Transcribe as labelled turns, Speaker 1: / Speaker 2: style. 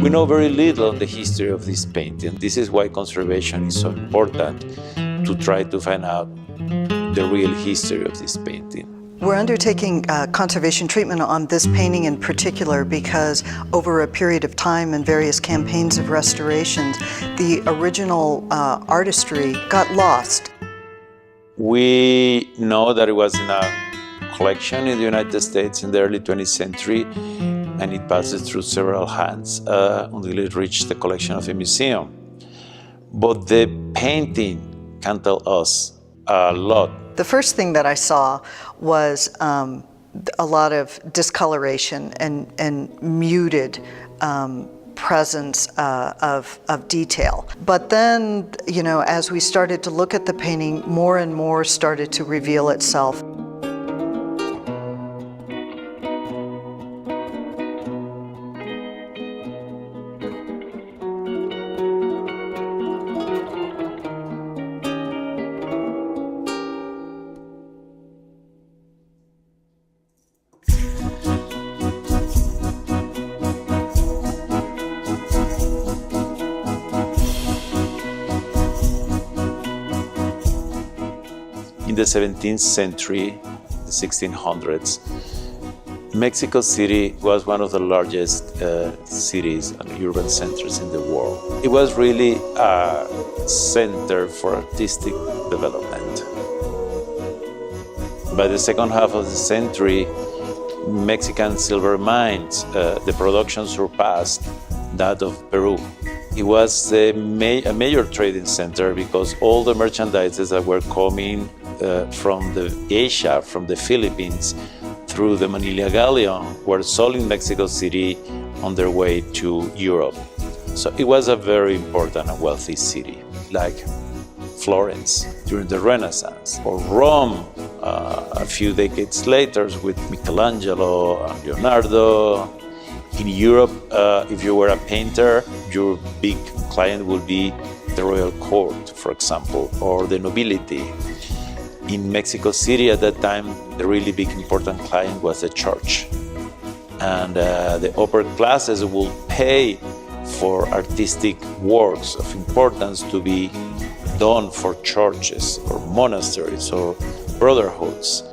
Speaker 1: We know very little on the history of this painting. This is why conservation is so important, to try to find out the real history of this painting.
Speaker 2: We're undertaking conservation treatment on this painting in particular because over a period of time and various campaigns of restorations, the original artistry got lost.
Speaker 1: We know that it was in a collection in the United States in the early 20th century, and it passes through several hands until it reached the collection of a museum. But the painting can tell us a lot.
Speaker 2: The first thing that I saw was a lot of discoloration and muted presence of detail. But then, you know, as we started to look at the painting, more and more started to reveal itself.
Speaker 1: In the 17th century, the 1600s, Mexico City was one of the largest cities and urban centers in the world. It was really a center for artistic development. By the second half of the century, Mexican silver mines, the production surpassed that of Peru. It was a major trading center because all the merchandises that were coming from Asia, from the Philippines, through the Manila Galleon, were sold in Mexico City on their way to Europe. So it was a very important and wealthy city, like Florence during the Renaissance, or Rome a few decades later with Michelangelo and Leonardo. In Europe, if you were a painter, your big client would be the royal court, for example, or the nobility. In Mexico City at that time, the really big important client was the church. And the upper classes would pay for artistic works of importance to be done for churches or monasteries or brotherhoods.